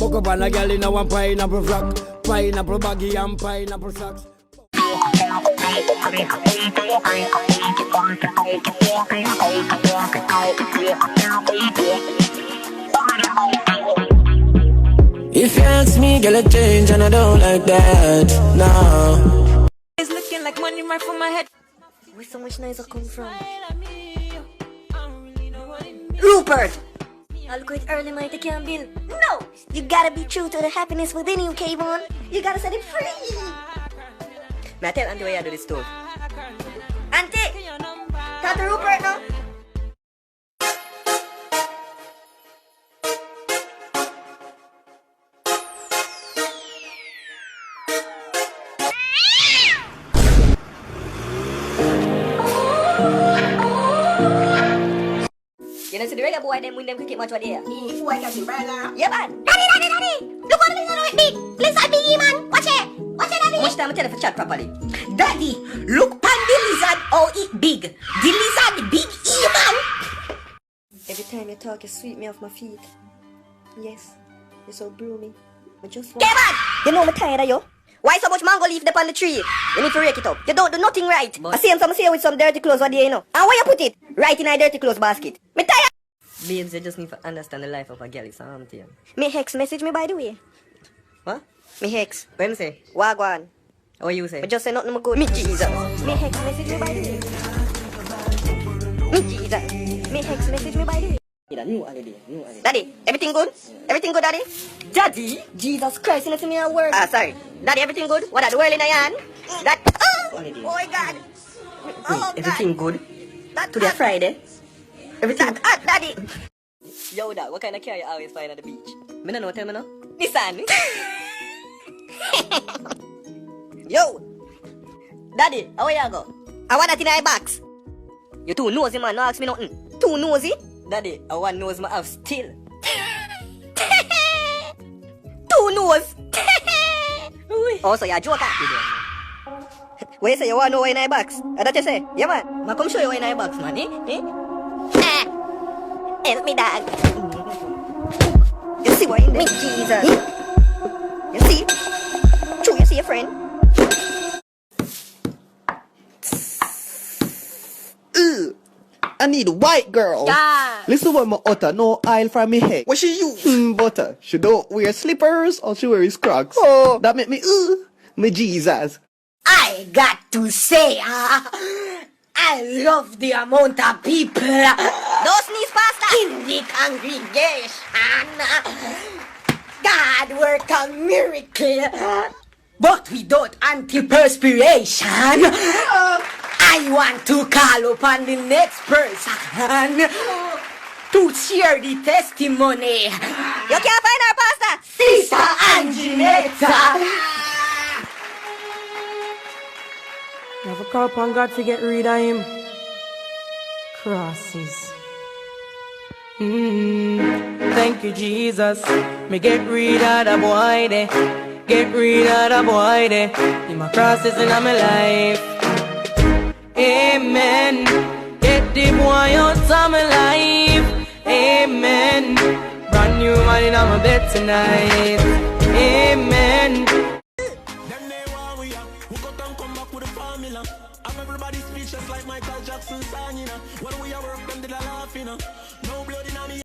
Fuck up on a girl in a one pineapple frock, pineapple baggy and pineapple socks. If you ask me, girl, I change and I don't like that. No. It's looking like money right from my head. Where so much noise come from? Rupert! I'll quit early, mate. I can't build. No! You gotta be true to the happiness within you, Kayvon. You gotta set it free. May I tell Auntie why you do this too? Auntie! Talk to Rupert now. You know, see the regular boy, them win them cricket match what they are. If I can see brother. Yeah, man. Daddy! Look what this is big! Lizard biggie, man! Watch it! Watch it, Daddy! How much time I tell you for chat properly? Daddy, look pan the lizard how it big. The lizard big man. Every time you talk, you sweep me off my feet. Yes, you're so broomy. I just want... Kevin! You know I'm tired of you. Why so much mango leaf up on the tree? You need to rake it up. You don't do nothing right. But... I see him here with some dirty clothes, what do you know? And where you put it? Right in a dirty clothes basket. Me tired. Babes, you just need to understand the life of a girl. It's something. Me hex message me by the way. What? Me hex. What you say? Wagwan. What you say? Me just say nothing more good. Me Jesus. Me hex message me by the way. Me Jesus. Me hex message me by the way. New holiday. Daddy, everything good? Everything good, Daddy? Daddy? Jesus Christ, you know to me a word. Sorry. Daddy, everything good? What are the world in a hand? That. Oh! Holiday. Oh my God. Oh, Wait, everything good? That Today Friday? Everything... That Daddy. Yo, dog, what kind of car you always find at the beach? Me no know, tell me no. Nissan. Yo. Daddy, how you go? I want that in my box. You too nosy, man. No ask me nothing. Too nosy. Daddy, I want nose my have still. Too nose. Also, you're a joker. Where you say you want to know what in my box? That you say? Yeah, man. Ma come show you what in your box, man. Help me, dog. You see what in there? Me Jesus. You see? True, you see your friend? I need a white girl. Yeah. Listen what my utter, no oil from me head. What she use? Butter. She don't wear slippers or she wears Crocs. Oh, that make me me Jesus. I got to say, I love the amount of people. Don't sneeze faster. In the congregation. God worked a miracle. But without antiperspiration. I want to call upon the next person to share the testimony. You can't find our pastor, Sister Anginetta. You have a call upon God to get rid of him. Crosses. Thank you, Jesus. Me get rid of the boy there. Get rid of the boy there. In my crosses in my life. Amen. Get the boy out of my life. Amen. Brand new man in my bed tonight. Amen. Them they want we up. Who got them come back with a formula? I'm everybody speechless like Michael Jackson song, you know. When we are work, them did a laugh, you know. No blood in me.